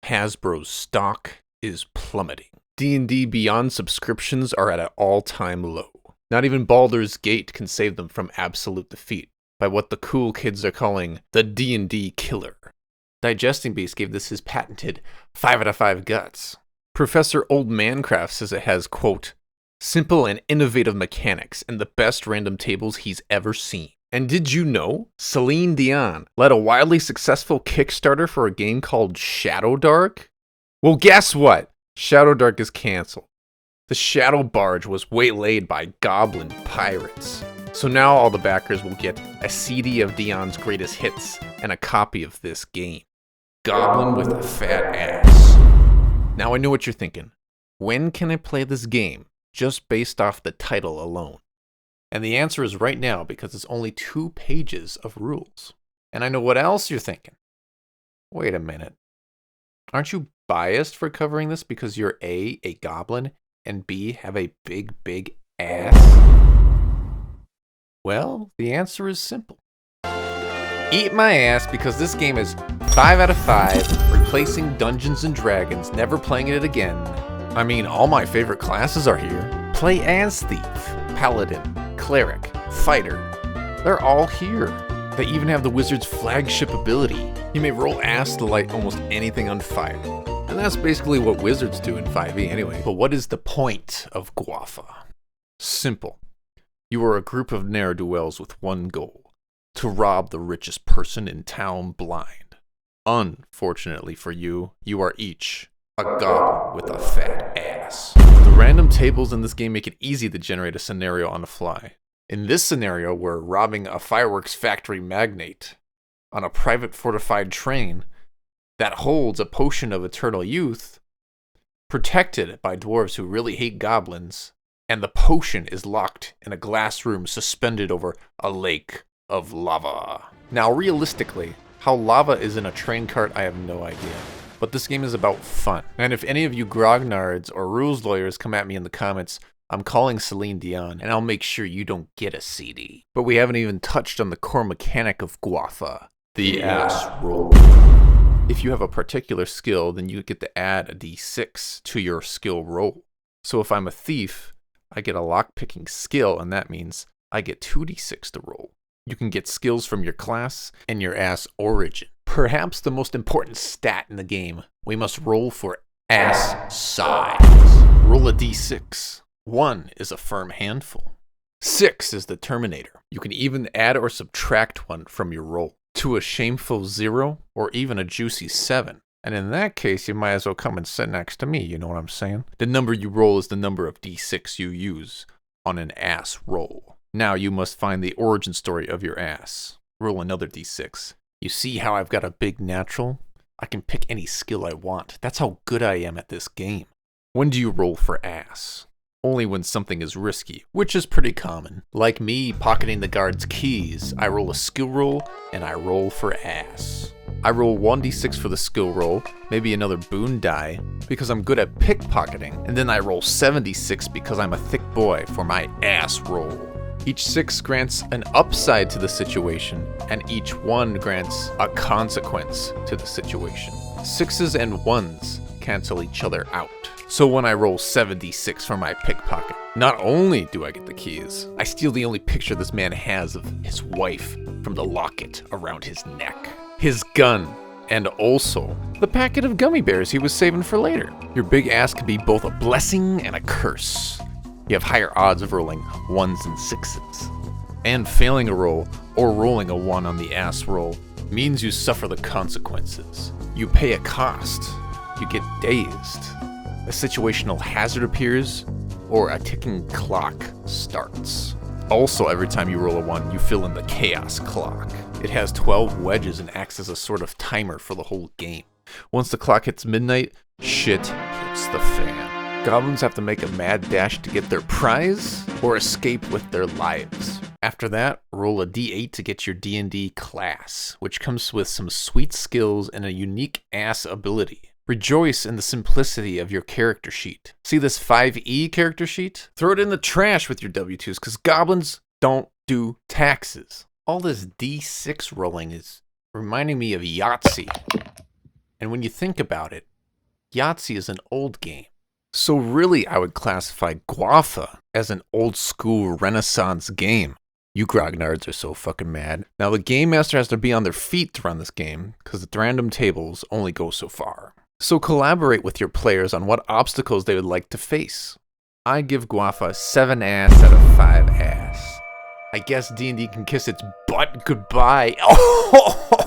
Hasbro's stock is plummeting. D&D Beyond subscriptions are at an all-time low. Not even Baldur's Gate can save them from absolute defeat by what the cool kids are calling the D&D killer. Digesting Beast gave this his patented 5 out of 5 guts. Professor Old Mancraft says it has, quote, simple and innovative mechanics and the best random tables he's ever seen. And did you know Celine Dion led a wildly successful Kickstarter for a game called Shadow Dark? Well, guess what? Shadow Dark is canceled. The Shadow Barge was waylaid by Goblin pirates. So now all the backers will get a CD of Dion's greatest hits and a copy of this game. Goblin with a fat ass. Now I know what you're thinking. When can I play this game just based off the title alone? And the answer is right now, because it's only 2 pages of rules. And I know what else you're thinking. Wait a minute. Aren't you biased for covering this because you're A, goblin, and B, have a big ass? Well, the answer is simple. Eat my ass, because this game is 5 out of 5, replacing Dungeons and Dragons, never playing it again. I mean, all my favorite classes are here. Play as Thief, Paladin, Cleric, Fighter. They're all here. They even have the wizard's flagship ability. You may roll ass to light almost anything on fire. And that's basically what wizards do in 5e anyway. But what is the point of Guafa? Simple. You are a group of ne'er-do-wells with one goal: to rob the richest person in town blind. Unfortunately for you, you are each a goblin with a fat ass. The random tables in this game make it easy to generate a scenario on the fly. In this scenario, we're robbing a fireworks factory magnate on a private fortified train that holds a potion of eternal youth, protected by dwarves who really hate goblins, and the potion is locked in a glass room suspended over a lake of lava. Now, realistically, how lava is in a train cart, I have no idea. But this game is about fun. And if any of you grognards or rules lawyers come at me in the comments, I'm calling Celine Dion, and I'll make sure you don't get a CD. But we haven't even touched on the core mechanic of Guafa, the ass roll. If you have a particular skill, then you get to add a d6 to your skill roll. So if I'm a thief, I get a lockpicking skill, and that means I get 2d6 to roll. You can get skills from your class and your ass origin. Perhaps the most important stat in the game, we must roll for ass size. Roll a d6. 1 is a firm handful. 6 is the Terminator. You can even add or subtract 1 from your roll to a shameful 0 or even a juicy 7. And in that case, you might as well come and sit next to me, you know what I'm saying? The number you roll is the number of d6 you use on an ass roll. Now you must find the origin story of your ass. Roll another d6. You see how I've got a big natural? I can pick any skill I want. That's how good I am at this game. When do you roll for ass? Only when something is risky, which is pretty common. Like me pocketing the guard's keys, I roll a skill roll and I roll for ass. I roll 1d6 for the skill roll, maybe another boon die, because I'm good at pickpocketing, and then I roll 76 because I'm a thick boy for my ass roll. Each 6 grants an upside to the situation, and each 1 grants a consequence to the situation. 6s and 1s cancel each other out. So when I roll 76 for my pickpocket, not only do I get the keys, I steal the only picture this man has of his wife from the locket around his neck, his gun, and also the packet of gummy bears he was saving for later. Your big ass can be both a blessing and a curse. You have higher odds of rolling 1s and 6s. And failing a roll, or rolling a 1 on the ass roll, means you suffer the consequences. You pay a cost. You get dazed. A situational hazard appears, or a ticking clock starts. Also, every time you roll a 1, you fill in the chaos clock. It has 12 wedges and acts as a sort of timer for the whole game. Once the clock hits midnight, shit hits the fan. Goblins have to make a mad dash to get their prize, or escape with their lives. After that, roll a d8 to get your D&D class, which comes with some sweet skills and a unique ass ability. Rejoice in the simplicity of your character sheet. See this 5e character sheet? Throw it in the trash with your W2s, because goblins don't do taxes. All this d6 rolling is reminding me of Yahtzee. And when you think about it, Yahtzee is an old game. So really, I would classify Guafa as an old-school Renaissance game. You grognards are so fucking mad. Now, the Game Master has to be on their feet to run this game, because the random tables only go so far. So collaborate with your players on what obstacles they would like to face. I give Guafa 7 ass out of 5 ass. I guess D&D can kiss its butt goodbye. Oh!